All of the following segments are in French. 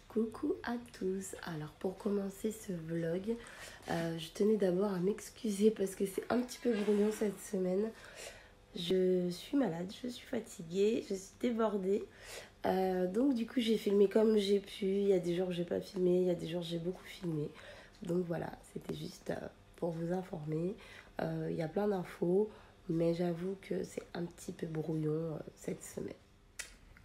Coucou à tous. Alors pour commencer ce vlog, je tenais d'abord à m'excuser parce que c'est un petit peu brouillon cette semaine. Je suis malade, je suis fatiguée, je suis débordée. Donc du coup j'ai filmé comme j'ai pu. Il y a des jours j'ai pas filmé, il y a des jours j'ai beaucoup filmé. Donc voilà, c'était juste pour vous informer. Il y a plein d'infos, mais j'avoue que c'est un petit peu brouillon cette semaine.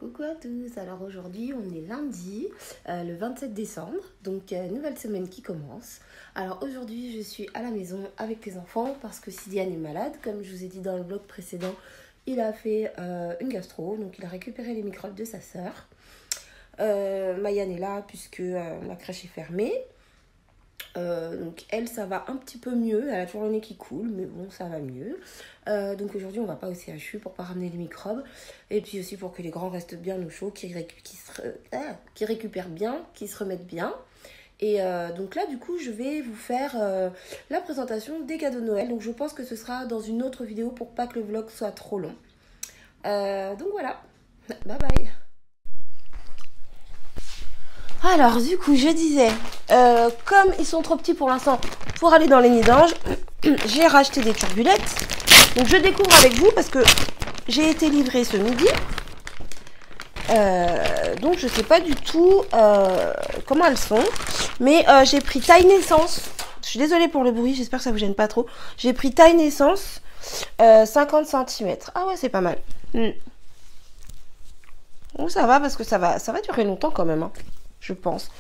Coucou à tous, alors aujourd'hui on est lundi, le 27 décembre, donc nouvelle semaine qui commence. Alors aujourd'hui je suis à la maison avec les enfants parce que Sidiane est malade, comme je vous ai dit dans le vlog précédent, il a fait une gastro, donc il a récupéré les microbes de sa sœur. Mayan est là puisque la crèche est fermée. Donc elle ça va un petit peu mieux, elle a toujours le nez qui coule mais bon ça va mieux. Donc aujourd'hui on va pas au CHU pour pas ramener les microbes et puis aussi pour que les grands restent bien au chaud, qui récupèrent bien, qui se remettent bien. Et donc là du coup je vais vous faire la présentation des cadeaux de Noël, donc je pense que ce sera dans une autre vidéo pour pas que le vlog soit trop long. Donc voilà, bye bye. Alors du coup je disais, comme ils sont trop petits pour l'instant pour aller dans les nids d'anges, j'ai racheté des turbulettes. Donc je découvre avec vous parce que j'ai été livrée ce midi. Donc je sais pas du tout comment elles sont. Mais j'ai pris taille naissance. Je suis désolée pour le bruit, j'espère que ça vous gêne pas trop. J'ai pris taille naissance 50 cm. Ah ouais c'est pas mal. Bon, ça va parce que ça va durer longtemps quand même. Hein. Je pense.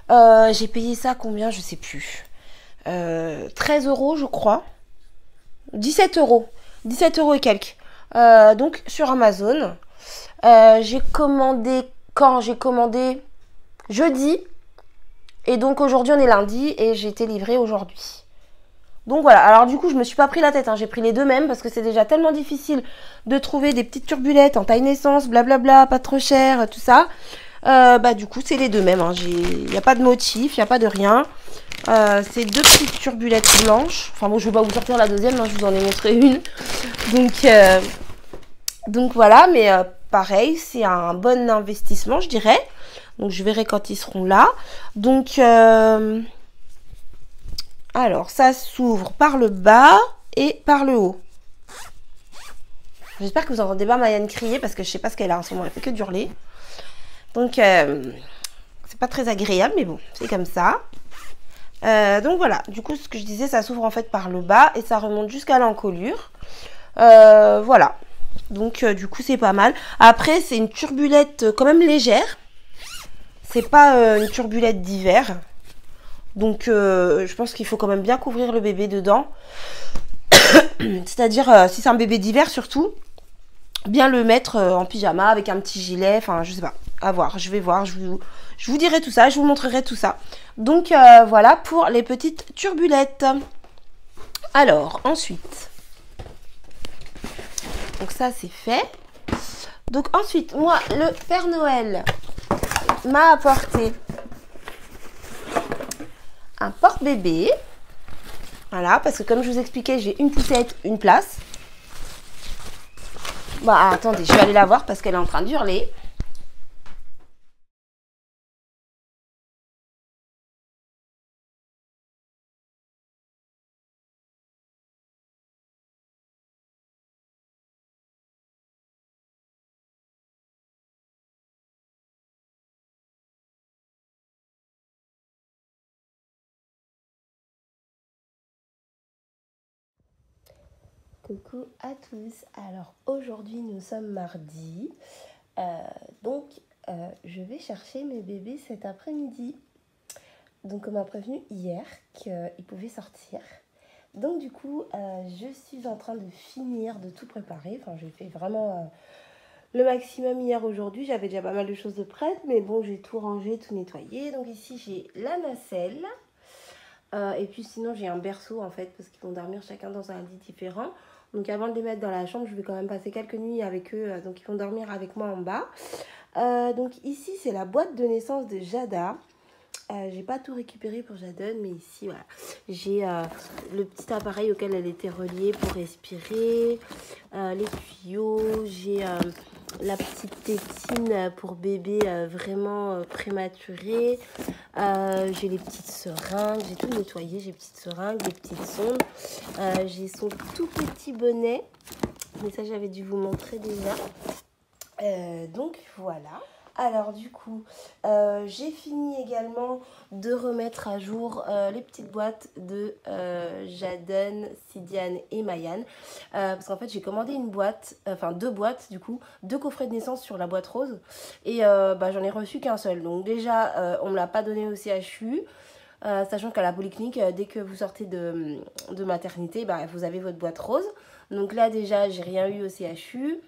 J'ai payé ça combien? Je sais plus. 13 € je crois. 17 €. 17 € et quelques. Donc sur Amazon. J'ai commandé quand? J'ai commandé jeudi. Et donc aujourd'hui on est lundi et j'ai été livrée aujourd'hui. Donc voilà, alors du coup je me suis pas pris la tête, hein. J'ai pris les deux mêmes parce que c'est déjà tellement difficile de trouver des petites turbulettes en taille naissance, blablabla, pas trop cher, tout ça. Bah du coup c'est les deux mêmes, hein. Il n'y a pas de motif, il n'y a pas de rien. C'est deux petites turbulettes blanches. Enfin bon je vais pas vous sortir la deuxième, hein, je vous en ai montré une. Donc voilà, mais pareil c'est un bon investissement je dirais. Donc je verrai quand ils seront là. Donc alors ça s'ouvre par le bas et par le haut. J'espère que vous entendez pas Mayan crier parce que je sais pas ce qu'elle a en ce moment, elle fait que d'hurler. Donc, c'est pas très agréable, mais bon, c'est comme ça. Donc voilà, du coup, ce que je disais, ça s'ouvre en fait par le bas et ça remonte jusqu'à l'encolure. Voilà. Donc, du coup, c'est pas mal. Après, c'est une turbulette quand même légère. C'est pas une turbulette d'hiver. Donc, je pense qu'il faut quand même bien couvrir le bébé dedans. C'est-à-dire, si c'est un bébé d'hiver surtout, bien le mettre en pyjama avec un petit gilet, enfin je sais pas, à voir, je vais voir, je vous dirai tout ça, je vous montrerai tout ça. Donc voilà pour les petites turbulettes. Alors ensuite, donc ça c'est fait. Donc ensuite, moi le Père Noël m'a apporté un porte-bébé. Voilà, parce que comme je vous expliquais, j'ai une poussette, une place. Bah attendez, je vais aller la voir parce qu'elle est en train d'hurler. Coucou à tous, alors aujourd'hui nous sommes mardi, donc je vais chercher mes bébés cet après-midi. Donc on m'a prévenu hier qu'ils pouvaient sortir. Donc du coup je suis en train de finir de tout préparer, enfin j'ai fait vraiment le maximum hier aujourd'hui, j'avais déjà pas mal de choses de prêtes, mais bon j'ai tout rangé, tout nettoyé. Donc ici j'ai la nacelle, et puis sinon j'ai un berceau en fait parce qu'ils vont dormir chacun dans un lit différent. Donc avant de les mettre dans la chambre, je vais quand même passer quelques nuits avec eux. Donc ils vont dormir avec moi en bas. Donc ici c'est la boîte de naissance de Jada. J'ai pas tout récupéré pour Jadon, mais ici, voilà. J'ai le petit appareil auquel elle était reliée pour respirer, les tuyaux, j'ai la petite tétine pour bébé vraiment prématuré. J'ai les petites seringues, j'ai tout nettoyé, j'ai les petites seringues, les petites sondes. J'ai son tout petit bonnet, mais ça j'avais dû vous montrer déjà. Donc voilà. Alors du coup, j'ai fini également de remettre à jour les petites boîtes de Jadon, Sidiane et Mayan. Parce qu'en fait, j'ai commandé une boîte, enfin 2 boîtes du coup, 2 coffrets de naissance sur la boîte rose. Et j'en ai reçu qu'un seul. Donc déjà, on ne me l'a pas donné au CHU. Sachant qu'à la polyclinique, dès que vous sortez de maternité, vous avez votre boîte rose. Donc là déjà, j'ai rien eu au CHU.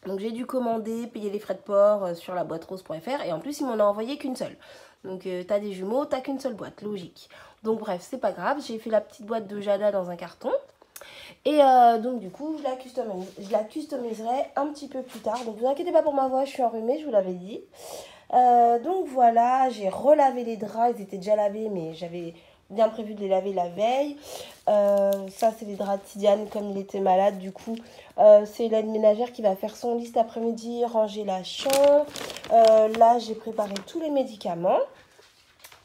Donc j'ai dû commander, payer les frais de port sur la boîte rose.fr et en plus ils m'en ont envoyé qu'une seule. Donc t'as des jumeaux, t'as qu'une seule boîte, logique. Donc bref, c'est pas grave, j'ai fait la petite boîte de Jada dans un carton. Et donc du coup, je la customiserai un petit peu plus tard. Donc vous inquiétez pas pour ma voix, je suis enrhumée, je vous l'avais dit. Donc voilà, j'ai relavé les draps, ils étaient déjà lavés, mais j'avais bien prévu de les laver la veille. Ça, c'est les draps de Tidiane, comme il était malade, du coup, c'est l'aide ménagère qui va faire son lit cet après-midi, ranger la chambre. Là, j'ai préparé tous les médicaments.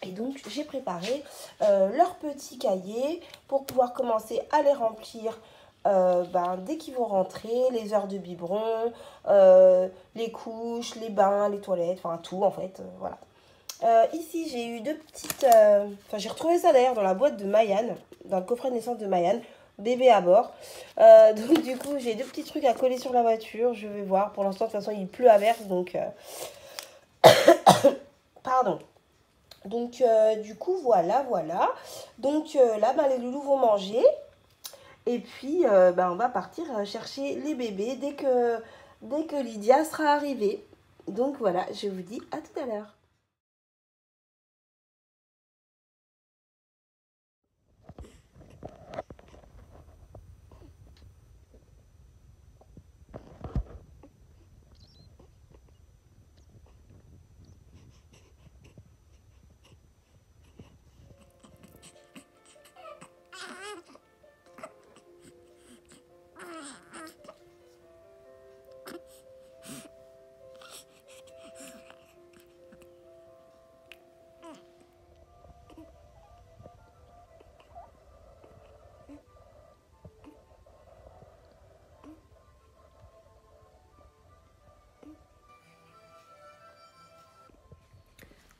Et donc, j'ai préparé leur petit cahier pour pouvoir commencer à les remplir dès qu'ils vont rentrer, les heures de biberon, les couches, les bains, les toilettes, enfin tout en fait, voilà. Ici, j'ai eu 2 petites... j'ai retrouvé ça d'ailleurs dans la boîte de Mayan, dans le coffret de naissance de Mayan, bébé à bord. Donc du coup, j'ai 2 petits trucs à coller sur la voiture, je vais voir. Pour l'instant, de toute façon, il pleut à verse, donc... Pardon. Donc du coup, voilà. Donc là, les loulous vont manger. Et puis, on va partir chercher les bébés dès que Lydia sera arrivée. Donc voilà, je vous dis à tout à l'heure.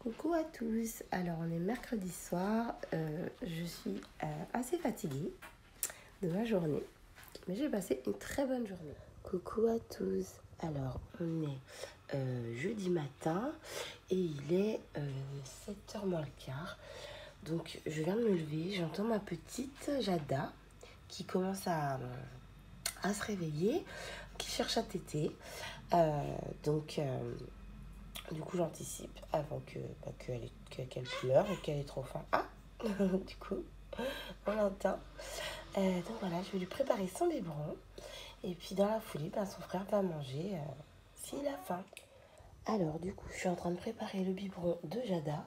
Coucou à tous, alors on est mercredi soir, je suis assez fatiguée de ma journée, mais j'ai passé une très bonne journée. Coucou à tous, alors on est jeudi matin et il est 7h moins le quart, donc je viens de me lever, j'entends ma petite Jada qui commence à se réveiller, qui cherche à téter, du coup, j'anticipe avant qu'elle pleure et qu'elle ait trop faim. Ah du coup, on l'entend. Donc voilà, je vais lui préparer son biberon. Et puis dans la foulée, son frère va manger s'il a faim. Alors du coup, je suis en train de préparer le biberon de Jada.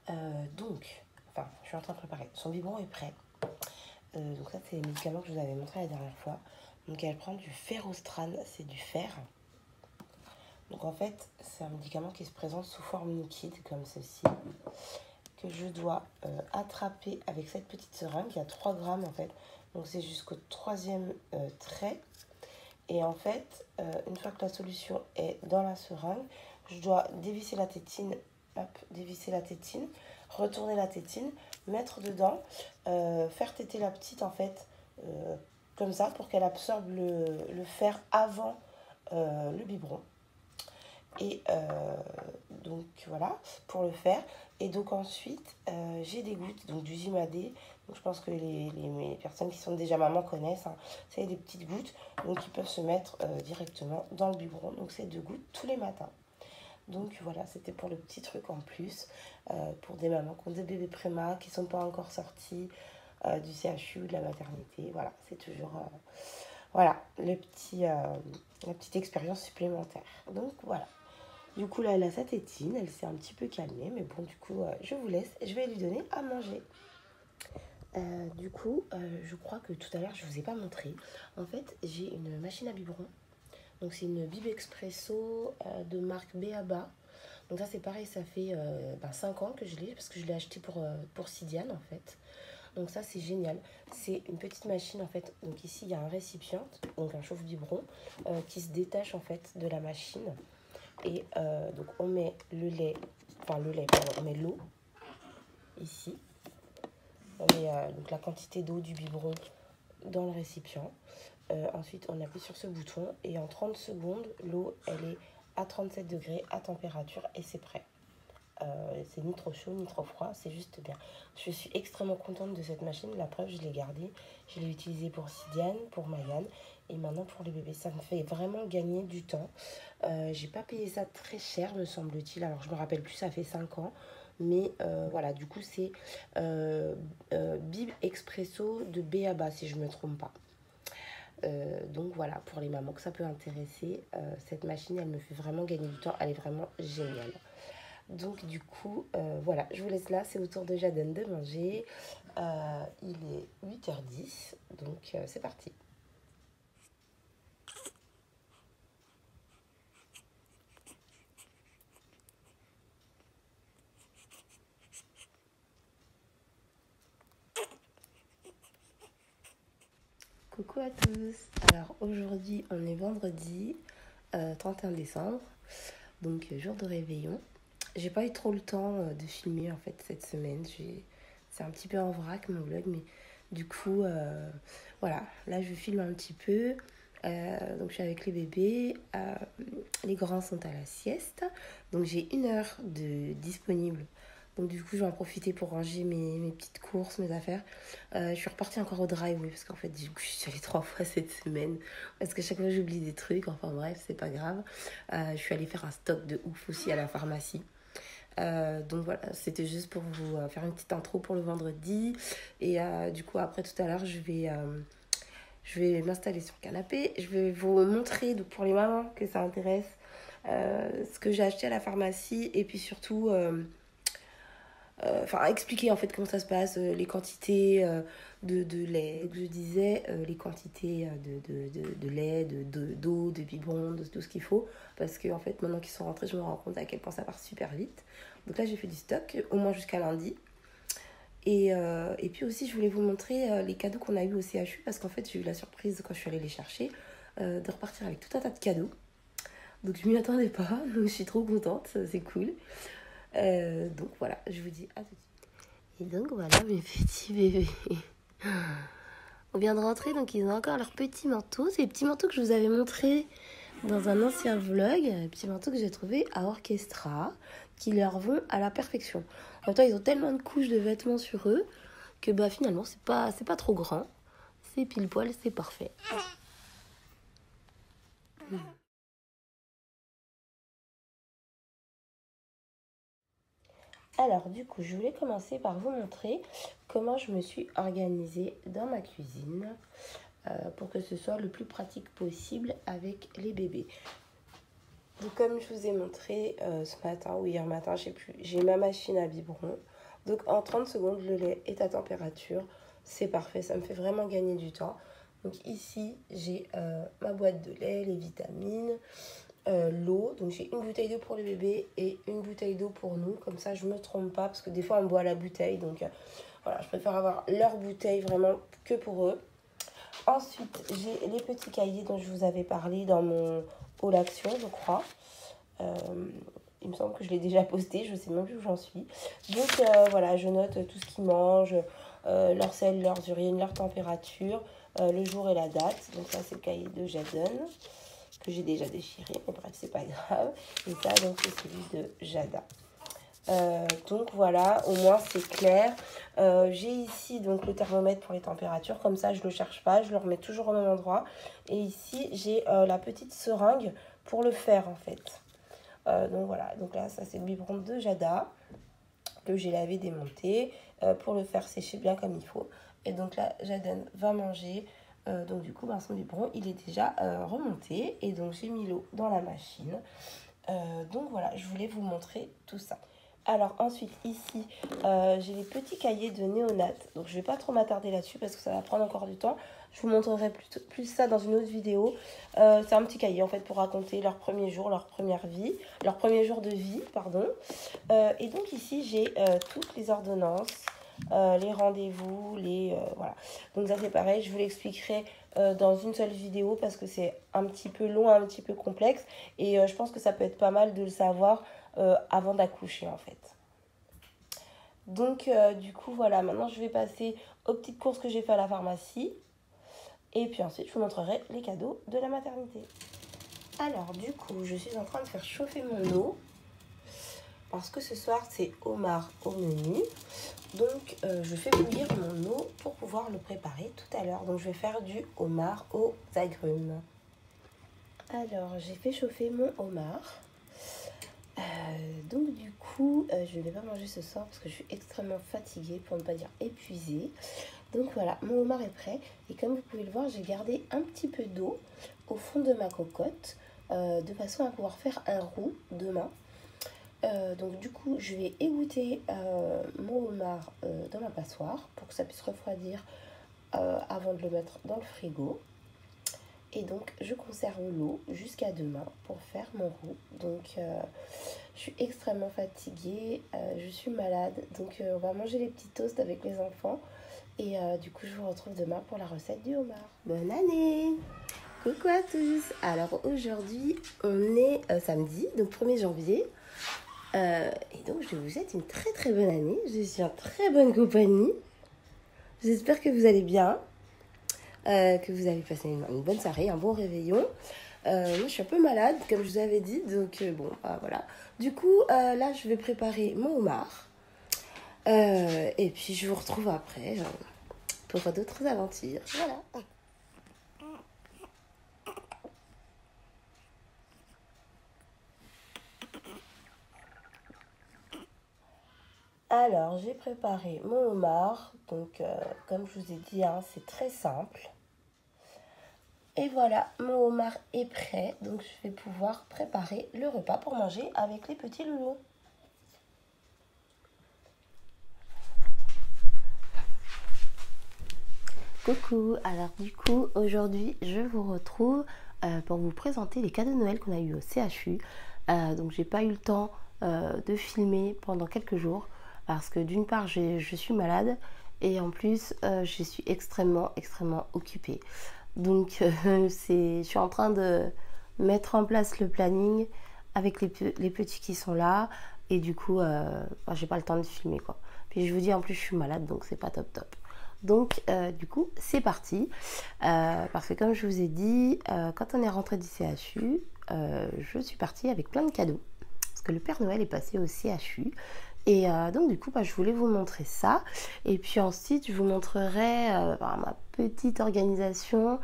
Je suis en train de préparer. Son biberon est prêt. Donc ça, c'est les médicaments que je vous avais montré la dernière fois. Donc elle prend du ferrostrane, c'est du fer. Donc en fait, c'est un médicament qui se présente sous forme liquide, comme ceci, que je dois attraper avec cette petite seringue. Il y a 3 grammes en fait, donc c'est jusqu'au 3e trait. Et en fait, une fois que la solution est dans la seringue, je dois dévisser la tétine, retourner la tétine, mettre dedans, faire téter la petite en fait, comme ça, pour qu'elle absorbe le fer avant le biberon. Et donc voilà pour le faire. Et donc ensuite j'ai des gouttes donc du Zimadé. Donc je pense que les personnes qui sont déjà mamans connaissent, hein. C'est des petites gouttes donc qui peuvent se mettre directement dans le biberon. Donc c'est 2 gouttes tous les matins. Donc voilà, c'était pour le petit truc en plus pour des mamans qui ont des bébés préma, qui ne sont pas encore sortis du CHU ou de la maternité. Voilà, c'est toujours voilà la petite expérience supplémentaire. Donc voilà. Du coup, là, elle a sa tétine, elle s'est un petit peu calmée, mais bon, du coup, je vous laisse, je vais lui donner à manger. Je crois que tout à l'heure, je ne vous ai pas montré. En fait, j'ai une machine à biberon. Donc, c'est une Bib Expresso de marque Beaba. Donc, ça, c'est pareil, ça fait 5 ans que je l'ai, parce que je l'ai acheté pour Sidiane, en fait. Donc, ça, c'est génial. C'est une petite machine, en fait. Donc, ici, il y a un récipient, donc un chauffe-biberon, qui se détache, en fait, de la machine. Et donc, on met on met l'eau, ici. On met donc la quantité d'eau du biberon dans le récipient. Ensuite, on appuie sur ce bouton et en 30 secondes, l'eau, elle est à 37 degrés à température et c'est prêt. C'est ni trop chaud ni trop froid, c'est juste bien. Je suis extrêmement contente de cette machine. La preuve, je l'ai gardée. Je l'ai utilisée pour Sidiane, pour Mayan et maintenant pour les bébés. Ça me fait vraiment gagner du temps. J'ai pas payé ça très cher, me semble-t-il. Alors, je me rappelle plus, ça fait 5 ans. Mais voilà, du coup, c'est Bib Expresso de Beaba, si je ne me trompe pas. Donc voilà, pour les mamans que ça peut intéresser, cette machine, elle me fait vraiment gagner du temps. Elle est vraiment géniale. Donc du coup, voilà, je vous laisse là. C'est au tour de Jaden de manger. Il est 8h10, donc c'est parti. Coucou à tous. Alors aujourd'hui, on est vendredi 31 décembre, donc jour de réveillon. J'ai pas eu trop le temps de filmer en fait cette semaine. C'est un petit peu en vrac mon vlog, mais du coup, voilà, là je filme un petit peu. Donc je suis avec les bébés, les grands sont à la sieste, donc j'ai 1 heure de disponible. Donc du coup je vais en profiter pour ranger mes petites courses, mes affaires. Je suis repartie encore au driveway parce qu'en fait du coup je suis allée 3 fois cette semaine. Parce que chaque fois j'oublie des trucs, enfin bref c'est pas grave. Je suis allée faire un stock de ouf aussi à la pharmacie. Donc voilà, c'était juste pour vous faire une petite intro pour le vendredi. Et du coup après tout à l'heure je vais m'installer sur le canapé. Je vais vous montrer, donc pour les mamans que ça intéresse, ce que j'ai acheté à la pharmacie. Et puis surtout, expliquer en fait comment ça se passe, les quantités de lait. Donc je disais, les quantités de lait, d'eau, de biberon, de tout ce qu'il faut. Parce que en fait, maintenant qu'ils sont rentrés, je me rends compte à quel point ça part super vite. Donc là, j'ai fait du stock, au moins jusqu'à lundi. Et puis aussi, je voulais vous montrer les cadeaux qu'on a eu au CHU parce qu'en fait, j'ai eu la surprise quand je suis allée les chercher de repartir avec tout un tas de cadeaux. Donc, je m'y attendais pas, donc je suis trop contente, c'est cool. Donc, voilà, je vous dis à tout de suite. Et donc, voilà mes petits bébés. On vient de rentrer, donc ils ont encore leurs petits manteaux. C'est les petits manteaux que je vous avais montrés dans un ancien vlog. Les petits manteaux que j'ai trouvés à Orchestra, qui leur vont à la perfection. En même temps, ils ont tellement de couches de vêtements sur eux que finalement, c'est pas trop grand. C'est pile poil, c'est parfait. Alors, du coup, je voulais commencer par vous montrer comment je me suis organisée dans ma cuisine pour que ce soit le plus pratique possible avec les bébés. Donc, comme je vous ai montré ce matin ou hier matin, je sais plus, j'ai ma machine à biberon. Donc, en 30 secondes, le lait est à température. C'est parfait, ça me fait vraiment gagner du temps. Donc, ici, j'ai ma boîte de lait, les vitamines, l'eau. Donc, j'ai une bouteille d'eau pour les bébés et une bouteille d'eau pour nous. Comme ça, je ne me trompe pas parce que des fois, on boit la bouteille. Donc, voilà, je préfère avoir leur bouteille vraiment que pour eux. Ensuite, j'ai les petits cahiers dont je vous avais parlé dans mon haul action, je crois. Il me semble que je l'ai déjà posté, je ne sais même plus où j'en suis. Donc voilà, je note tout ce qu'ils mangent, leur sel, leurs urines, leur température, le jour et la date. Donc ça, c'est le cahier de Jaden, que j'ai déjà déchiré, mais bref, c'est pas grave. Et ça, donc, c'est celui de Jada. Donc voilà, au moins c'est clair. J'ai ici donc le thermomètre pour les températures, comme ça je le cherche pas, je le remets toujours au même endroit. Et ici j'ai la petite seringue pour le faire en fait. Donc voilà, donc là ça c'est le biberon de Jada que j'ai lavé, démonté pour le faire sécher bien comme il faut. Et donc là Jaden va manger. Donc du coup son biberon il est déjà remonté et donc j'ai mis l'eau dans la machine. Donc voilà, je voulais vous montrer tout ça. Alors ensuite ici j'ai les petits cahiers de néonates, donc je vais pas trop m'attarder là-dessus parce que ça va prendre encore du temps. Je vous montrerai plus ça dans une autre vidéo. C'est un petit cahier en fait pour raconter leur premier jour, leur première vie, leur premier jour de vie, pardon. Et donc ici j'ai toutes les ordonnances, les rendez-vous, voilà. Donc ça c'est pareil, je vous l'expliquerai dans une seule vidéo parce que c'est un petit peu long, un petit peu complexe et je pense que ça peut être pas mal de le savoir avant d'accoucher en fait. Donc du coup voilà, maintenant je vais passer aux petites courses que j'ai fait à la pharmacie et puis ensuite je vous montrerai les cadeaux de la maternité. Alors du coup je suis en train de faire chauffer mon eau parce que ce soir c'est homard au menu. Donc je fais bouillir mon eau pour pouvoir le préparer tout à l'heure. Donc je vais faire du homard aux agrumes. Alors j'ai fait chauffer mon homard. Donc du coup je ne vais pas manger ce soir parce que je suis extrêmement fatiguée, pour ne pas dire épuisée. Donc voilà, mon homard est prêt et comme vous pouvez le voir, j'ai gardé un petit peu d'eau au fond de ma cocotte de façon à pouvoir faire un roux demain. Donc du coup je vais égoutter mon homard dans ma passoire pour que ça puisse refroidir avant de le mettre dans le frigo. Et donc je conserve l'eau jusqu'à demain pour faire mon roux. Donc je suis extrêmement fatiguée, je suis malade. Donc on va manger les petits toasts avec les enfants. Et du coup je vous retrouve demain pour la recette du homard. Bonne année! Coucou à tous! Alors aujourd'hui on est samedi, donc 1er janvier. Et donc je vous souhaite une très très bonne année. Je suis en très bonne compagnie. J'espère que vous allez bien. Que vous allez passer une bonne soirée, un bon réveillon. Moi je suis un peu malade comme je vous avais dit, donc bon voilà. Du coup là je vais préparer mon homard et puis je vous retrouve après pour d'autres aventures. Voilà. Alors j'ai préparé mon homard, donc comme je vous ai dit hein, c'est très simple. Et voilà, mon homard est prêt, donc je vais pouvoir préparer le repas pour manger avec les petits loulous. Coucou, alors du coup, aujourd'hui, je vous retrouve pour vous présenter les cadeaux de Noël qu'on a eu au CHU. Donc j'ai pas eu le temps de filmer pendant quelques jours parce que d'une part, je suis malade et en plus, je suis extrêmement occupée. Donc je suis en train de mettre en place le planning avec les petits qui sont là et du coup j'ai pas le temps de filmer quoi. Puis je vous dis en plus je suis malade donc c'est pas top. Donc du coup c'est parti parce que comme je vous ai dit quand on est rentré du CHU je suis partie avec plein de cadeaux parce que le Père Noël est passé au CHU. Et donc du coup je voulais vous montrer ça et puis ensuite je vous montrerai ma petite organisation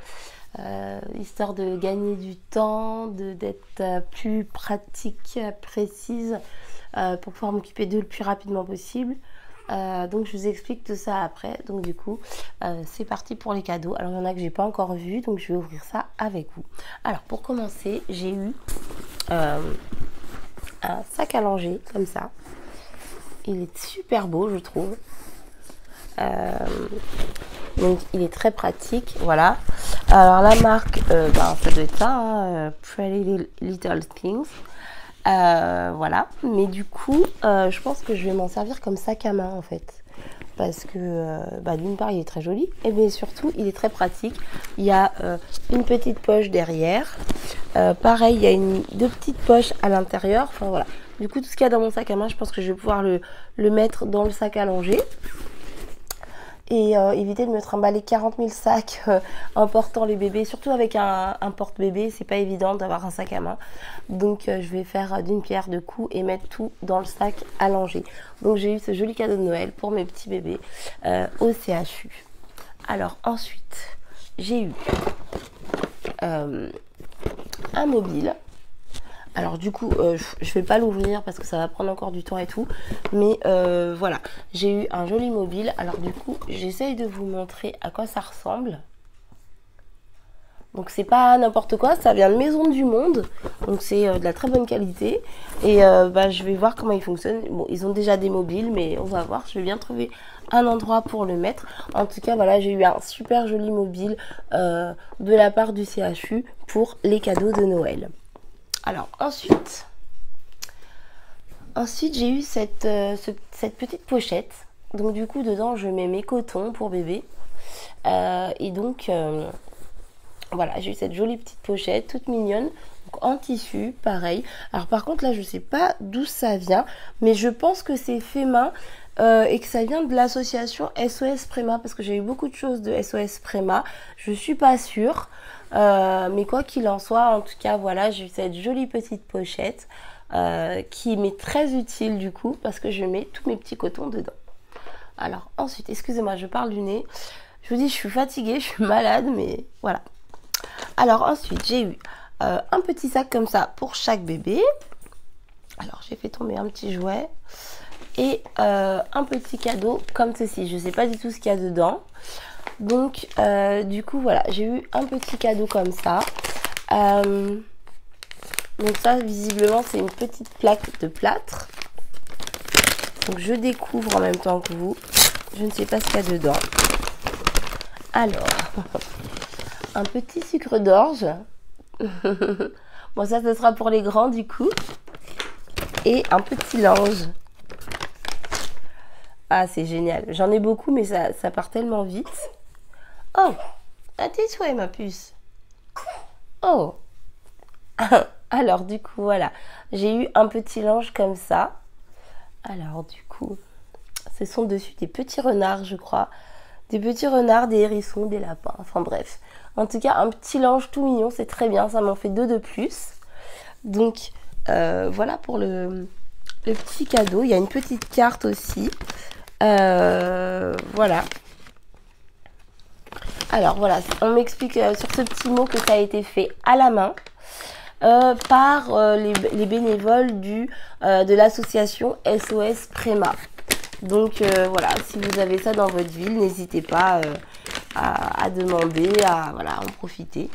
histoire de gagner du temps, d'être plus pratique, précise pour pouvoir m'occuper d'eux le plus rapidement possible. Donc je vous explique tout ça après. Donc du coup c'est parti pour les cadeaux. Alors il y en a que j'ai pas encore vu donc je vais ouvrir ça avec vous. Alors pour commencer j'ai eu un sac à langer comme ça. Il est super beau je trouve. Donc il est très pratique, voilà. Alors la marque, ça doit être ça, hein, Pretty Little Things. Voilà, mais du coup, je pense que je vais m'en servir comme sac à main en fait. Parce que d'une part il est très joli, et bien surtout il est très pratique. Il y a une petite poche derrière. Pareil, il y a deux petites poches à l'intérieur. Enfin voilà. Du coup, tout ce qu'il y a dans mon sac à main, je pense que je vais pouvoir le mettre dans le sac à langer. Et éviter de me trimballer 40 000 sacs en portant les bébés. Surtout avec un porte-bébé, c'est pas évident d'avoir un sac à main. Donc je vais faire d'une pierre deux coups et mettre tout dans le sac à langer. Donc j'ai eu ce joli cadeau de Noël pour mes petits bébés au CHU. Alors ensuite, j'ai eu un mobile. Alors du coup, je vais pas l'ouvrir parce que ça va prendre encore du temps et tout. Mais voilà, j'ai eu un joli mobile. Alors du coup, j'essaye de vous montrer à quoi ça ressemble. Donc c'est pas n'importe quoi, ça vient de Maison du Monde, donc c'est de la très bonne qualité. Et je vais voir comment ils fonctionnent. Bon, ils ont déjà des mobiles, mais on va voir, je vais bien trouver un endroit pour le mettre. En tout cas, voilà, j'ai eu un super joli mobile de la part du CHU pour les cadeaux de Noël. Alors ensuite j'ai eu cette petite pochette. Donc du coup, dedans, je mets mes cotons pour bébé. Et donc... voilà, j'ai eu cette jolie petite pochette, toute mignonne, donc en tissu, pareil. Alors par contre, là, je sais pas d'où ça vient, mais je pense que c'est fait main et que ça vient de l'association SOS Préma, parce que j'ai eu beaucoup de choses de SOS Préma. Je suis pas sûre, mais quoi qu'il en soit, en tout cas, voilà, j'ai eu cette jolie petite pochette qui m'est très utile du coup, parce que je mets tous mes petits cotons dedans. Alors ensuite, excusez-moi, je parle du nez. Je vous dis, je suis fatiguée, je suis malade, mais voilà. Alors ensuite, j'ai eu un petit sac comme ça pour chaque bébé. Alors, j'ai fait tomber un petit jouet. Et un petit cadeau comme ceci. Je ne sais pas du tout ce qu'il y a dedans. Donc, du coup, voilà. J'ai eu un petit cadeau comme ça. Donc ça, visiblement, c'est une petite plaque de plâtre. Donc, je découvre en même temps que vous. Je ne sais pas ce qu'il y a dedans. Alors... un petit sucre d'orge. Bon, ça, ce sera pour les grands, du coup. Et un petit linge. Ah, c'est génial. J'en ai beaucoup, mais ça part tellement vite. Oh, à tes souhaits, ma puce. Oh. Alors, du coup, voilà. J'ai eu un petit linge comme ça. Alors, du coup, ce sont dessus des petits renards, je crois. Des petits renards, des hérissons, des lapins. Enfin, bref. En tout cas, un petit linge tout mignon, c'est très bien. Ça m'en fait 2 de plus. Donc, voilà pour le petit cadeau. Il y a une petite carte aussi. Voilà. Alors, voilà. On m'explique sur ce petit mot que ça a été fait à la main par les bénévoles de l'association SOS Préma. Donc, voilà. Si vous avez ça dans votre ville, n'hésitez pas... à demander, à en profiter.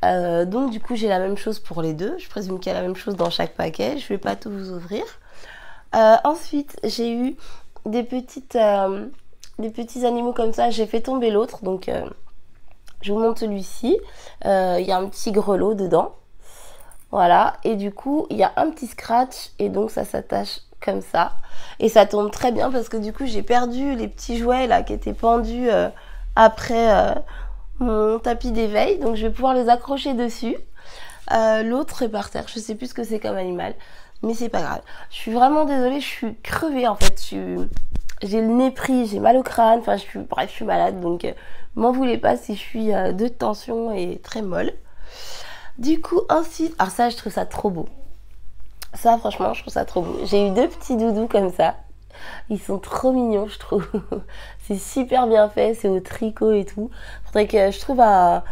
Donc du coup j'ai la même chose pour les deux. Je présume qu'il y a la même chose dans chaque paquet. Je vais pas tout vous ouvrir. Ensuite j'ai eu des petits animaux comme ça. J'ai fait tomber l'autre. Donc je vous montre celui-ci. Il y a un petit grelot dedans. Voilà. Et du coup il y a un petit scratch. Et donc ça s'attache comme ça. Et ça tombe très bien parce que du coup j'ai perdu les petits jouets là qui étaient pendus après mon tapis d'éveil, donc je vais pouvoir les accrocher dessus. L'autre est par terre, je sais plus ce que c'est comme animal, mais c'est pas grave. Je suis vraiment désolée, je suis crevée en fait. J'ai le nez pris, j'ai mal au crâne, enfin bref, je suis malade, donc m'en voulez pas si je suis de tension et très molle. Du coup ensuite, alors ça je trouve ça trop beau. Ça franchement je trouve ça trop beau. J'ai eu 2 petits doudous comme ça. Ils sont trop mignons, je trouve. C'est super bien fait, c'est au tricot et tout. Faudrait que je trouve un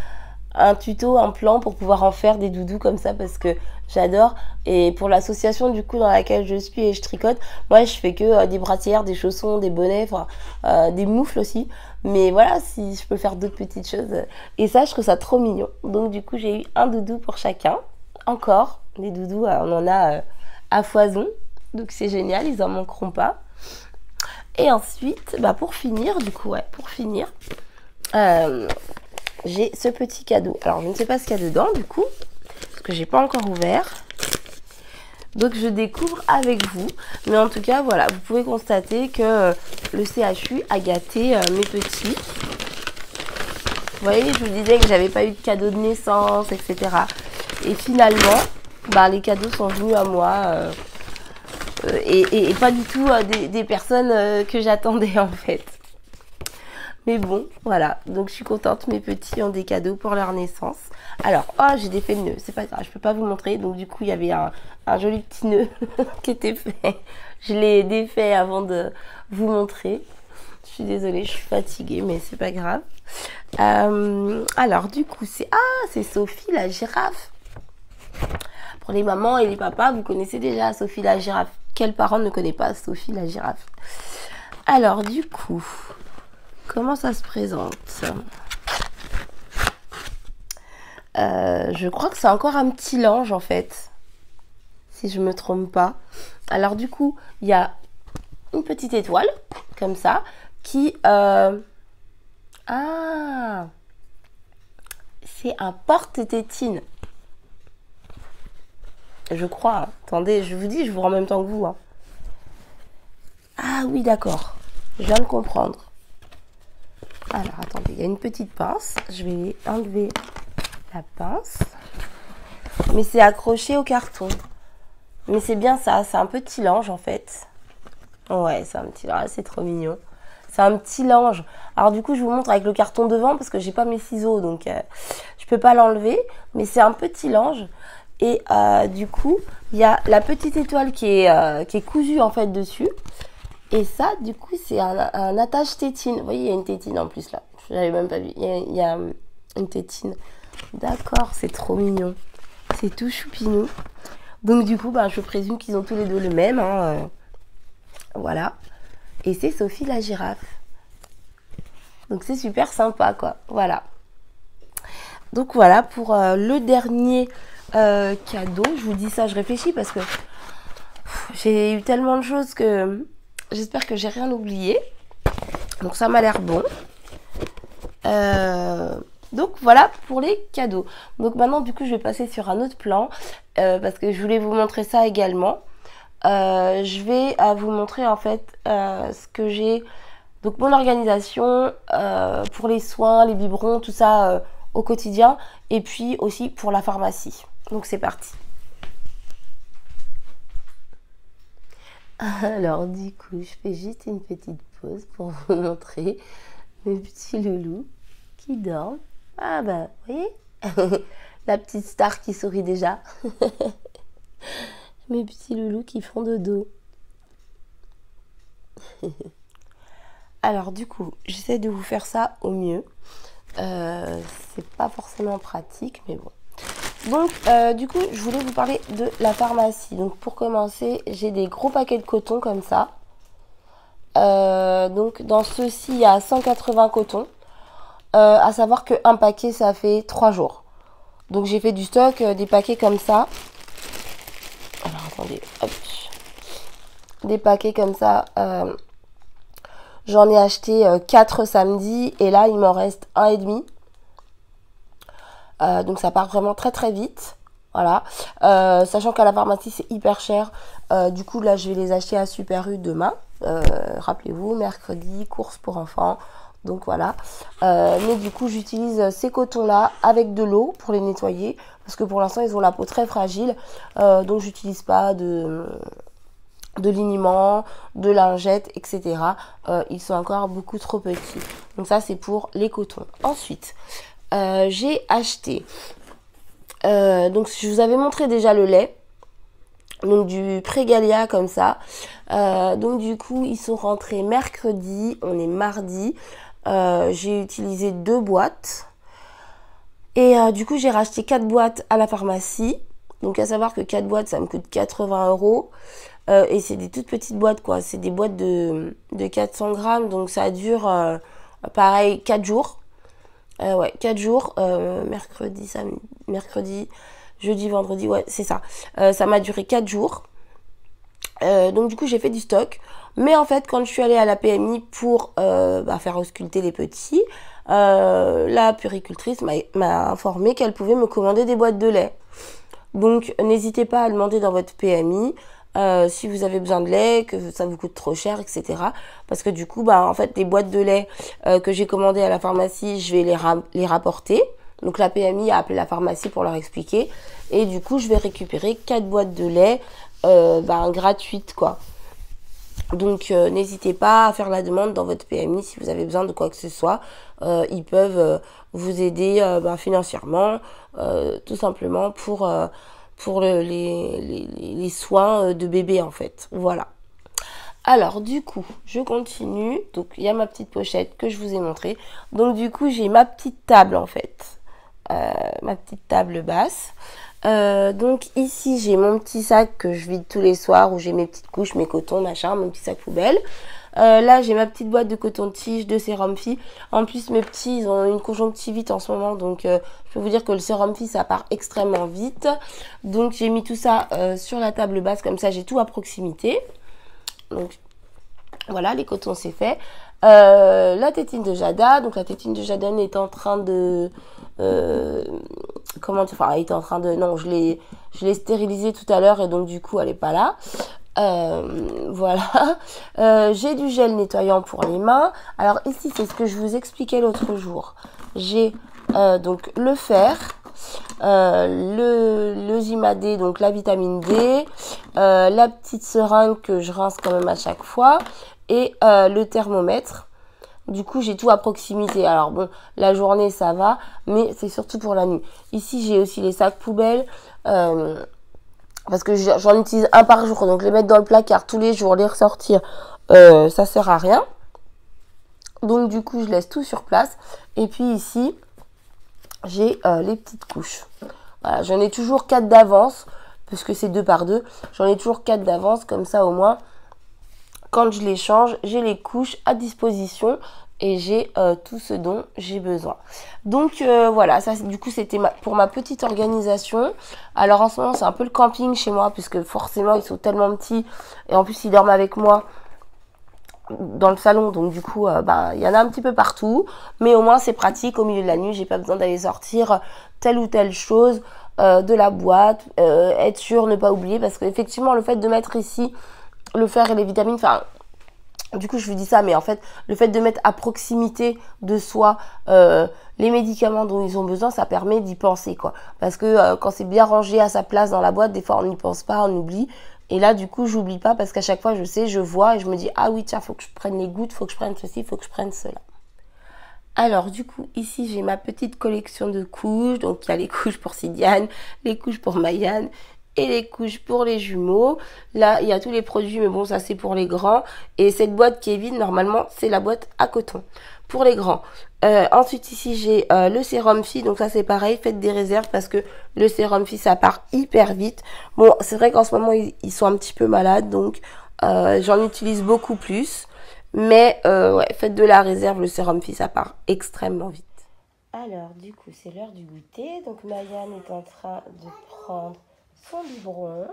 tuto, un plan pour pouvoir en faire des doudous comme ça parce que j'adore. Et pour l'association du coup dans laquelle je suis et je tricote, moi je fais que des brassières, des chaussons, des bonnets, des moufles aussi. Mais voilà, si je peux faire d'autres petites choses. Et ça, je trouve ça trop mignon. Donc du coup, j'ai eu un doudou pour chacun. Encore, des doudous, on en a à foison. Donc c'est génial, ils en manqueront pas. Et ensuite, pour finir, j'ai ce petit cadeau. Alors, je ne sais pas ce qu'il y a dedans, du coup, parce que j'ai pas encore ouvert. Donc, je découvre avec vous. Mais en tout cas, voilà, vous pouvez constater que le CHU a gâté mes petits. Vous voyez, je vous disais que j'avais pas eu de cadeau de naissance, etc. Et finalement, les cadeaux sont venus à moi... et pas du tout des personnes que j'attendais en fait. Mais bon, voilà. Donc je suis contente, mes petits ont des cadeaux pour leur naissance. Alors, j'ai défait le nœud, c'est pas grave, je peux pas vous montrer. Donc du coup, il y avait un joli petit nœud qui était fait. Je l'ai défait avant de vous montrer. Je suis désolée, je suis fatiguée, mais c'est pas grave. Alors du coup, c'est Sophie la girafe. Pour les mamans et les papas, vous connaissez déjà Sophie la girafe. Quel parent ne connaît pas Sophie la girafe? Alors du coup, comment ça se présente? Je crois que c'est encore un petit linge en fait, si je me trompe pas. Alors du coup, il y a une petite étoile, comme ça, qui... Ah, c'est un porte-tétine. Je crois. Hein. Attendez, je vous dis, je vous rends en même temps que vous. Hein. Ah oui, d'accord. Je viens de comprendre. Alors, attendez, il y a une petite pince. Je vais enlever la pince. Mais c'est accroché au carton. Mais c'est bien ça, c'est un petit linge en fait. Ouais, c'est un petit linge, c'est trop mignon. C'est un petit linge. Alors du coup, je vous montre avec le carton devant parce que j'ai pas mes ciseaux, donc je peux pas l'enlever. Mais c'est un petit linge. Et du coup, il y a la petite étoile qui est cousue en fait dessus. Et ça, du coup, c'est un attache tétine. Vous voyez, il y a une tétine en plus là. Je l'avais même pas vu. Il y a une tétine. D'accord, c'est trop mignon. C'est tout choupinou. Donc du coup, je présume qu'ils ont tous les deux le même. Hein, voilà. Et c'est Sophie la girafe. Donc c'est super sympa, quoi. Voilà. Donc voilà pour le dernier cadeau. Je vous dis ça, je réfléchis parce que j'ai eu tellement de choses que j'espère que j'ai rien oublié. Donc ça m'a l'air bon. Donc voilà pour les cadeaux. Donc maintenant du coup je vais passer sur un autre plan parce que je voulais vous montrer ça également. Je vais vous montrer en fait ce que j'ai, donc mon organisation pour les soins, les biberons, tout ça au quotidien et puis aussi pour la pharmacie. Donc c'est parti. Alors du coup je fais juste une petite pause pour vous montrer mes petits loulous qui dorment. Ah bah, vous voyez la petite star qui sourit déjà. Mes petits loulous qui font dodo. Alors du coup, j'essaie de vous faire ça au mieux. C'est pas forcément pratique, mais bon. Donc du coup, je voulais vous parler de la pharmacie. Donc pour commencer, j'ai des gros paquets de coton comme ça. Donc dans ceux-ci, il y a 180 cotons. À savoir qu'un paquet, ça fait 3 jours. Donc j'ai fait du stock, des paquets comme ça. Alors attendez, hop. Des paquets comme ça. J'en ai acheté 4 samedi et là il m'en reste 1,5. Donc ça part vraiment très très vite. Voilà. Sachant qu'à la pharmacie c'est hyper cher. Du coup là je vais les acheter à Super U demain. Rappelez-vous, mercredi, course pour enfants. Donc voilà. Mais du coup j'utilise ces cotons là avec de l'eau pour les nettoyer. Parce que pour l'instant ils ont la peau très fragile. Donc j'utilise pas de liniment, de lingettes, etc. Ils sont encore beaucoup trop petits. Donc ça c'est pour les cotons. Ensuite, j'ai acheté, donc je vous avais montré déjà le lait, donc du Prégalia comme ça. Donc du coup ils sont rentrés mercredi, on est mardi. J'ai utilisé 2 boîtes. Et du coup j'ai racheté 4 boîtes à la pharmacie. Donc à savoir que 4 boîtes ça me coûte 80 €. Et c'est des toutes petites boîtes quoi. C'est des boîtes de 400 grammes. Donc ça dure pareil 4 jours. Ouais, 4 jours. Mercredi, jeudi, vendredi. Ouais, c'est ça. Ça m'a duré 4 jours. Donc du coup j'ai fait du stock. Mais en fait quand je suis allée à la PMI pour faire ausculter les petits, la puéricultrice m'a informé qu'elle pouvait me commander des boîtes de lait. Donc n'hésitez pas à demander dans votre PMI si vous avez besoin de lait, que ça vous coûte trop cher, etc. Parce que du coup, en fait, les boîtes de lait que j'ai commandées à la pharmacie, je vais les rapporter. Donc la PMI a appelé la pharmacie pour leur expliquer. Et du coup, je vais récupérer 4 boîtes de lait gratuites, quoi. Donc n'hésitez pas à faire la demande dans votre PMI si vous avez besoin de quoi que ce soit. Ils peuvent vous aider financièrement, tout simplement pour les soins de bébé en fait. Voilà. Alors du coup, je continue. Donc il y a ma petite pochette que je vous ai montrée. Donc du coup, j'ai ma petite table en fait. Ma petite table basse. Donc ici j'ai mon petit sac que je vide tous les soirs où j'ai mes petites couches, mes cotons, machin, mon petit sac poubelle. Là, j'ai ma petite boîte de coton-tige, de sérum Phi. En plus, mes petits, ils ont une conjonctivite en ce moment. Donc, je peux vous dire que le sérum Phi, ça part extrêmement vite. Donc, j'ai mis tout ça sur la table basse. Comme ça, j'ai tout à proximité. Donc, voilà, les cotons, c'est fait. La tétine de Jada. Donc, la tétine de Jada est en train de... comment dire, enfin, elle est en train de... Non, je l'ai stérilisée tout à l'heure et donc, du coup, elle n'est pas là. Voilà. J'ai du gel nettoyant pour les mains. Alors, ici, c'est ce que je vous expliquais l'autre jour. J'ai donc le fer, le Zimadé, donc la vitamine D, la petite seringue que je rince quand même à chaque fois, et le thermomètre. Du coup, j'ai tout à proximité. Alors bon, la journée, ça va, mais c'est surtout pour la nuit. Ici, j'ai aussi les sacs poubelles, parce que j'en utilise un par jour. Donc, les mettre dans le placard tous les jours, les ressortir, ça sert à rien. Donc, du coup, je laisse tout sur place. Et puis ici, j'ai les petites couches. Voilà, j'en ai toujours 4 d'avance, parce que c'est 2 par 2. J'en ai toujours 4 d'avance, comme ça, au moins... Quand je les change, j'ai les couches à disposition et j'ai tout ce dont j'ai besoin. Donc voilà, ça du coup c'était pour ma petite organisation. Alors en ce moment c'est un peu le camping chez moi puisque forcément ils sont tellement petits et en plus ils dorment avec moi dans le salon, donc du coup il y en a un petit peu partout, mais au moins c'est pratique au milieu de la nuit, j'ai pas besoin d'aller sortir telle ou telle chose de la boîte, être sûr, ne pas oublier, parce qu'effectivement le fait de mettre ici le fer et les vitamines, enfin, du coup je vous dis ça, mais en fait, le fait de mettre à proximité de soi les médicaments dont ils ont besoin, ça permet d'y penser, quoi. Parce que quand c'est bien rangé à sa place dans la boîte, des fois on n'y pense pas, on oublie. Et là, du coup, j'oublie pas parce qu'à chaque fois, je sais, je vois et je me dis, ah oui, tiens, faut que je prenne les gouttes, faut que je prenne ceci, faut que je prenne cela. Alors, du coup, ici, j'ai ma petite collection de couches. Donc, il y a les couches pour Sidiane, les couches pour Mayan et les couches pour les jumeaux. Là, il y a tous les produits, mais bon, ça, c'est pour les grands. Et cette boîte qui est vide, normalement, c'est la boîte à coton pour les grands. Ensuite, ici, j'ai le sérum Phi. Donc, ça, c'est pareil. Faites des réserves parce que le sérum Phi, ça part hyper vite. Bon, c'est vrai qu'en ce moment, ils sont un petit peu malades. Donc, j'en utilise beaucoup plus. Mais ouais, faites de la réserve, le sérum Phi, ça part extrêmement vite. Alors, du coup, c'est l'heure du goûter. Donc, Mayan est en train de prendre son biberon.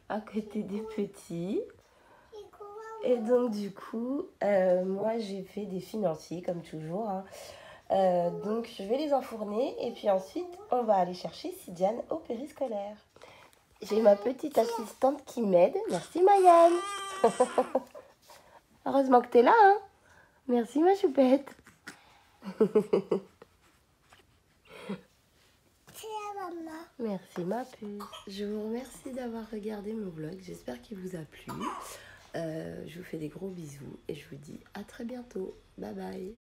À côté des petits. Et donc, du coup, moi, j'ai fait des financiers, comme toujours. Hein. Donc, je vais les enfourner. Et puis ensuite, on va aller chercher Sidiane au périscolaire. J'ai ma petite assistante qui m'aide. Merci, Mayan. Heureusement que tu es là. Hein. Merci, ma choupette. Merci, ma puce. Je vous remercie d'avoir regardé mon vlog. J'espère qu'il vous a plu. Je vous fais des gros bisous et je vous dis à très bientôt. Bye bye.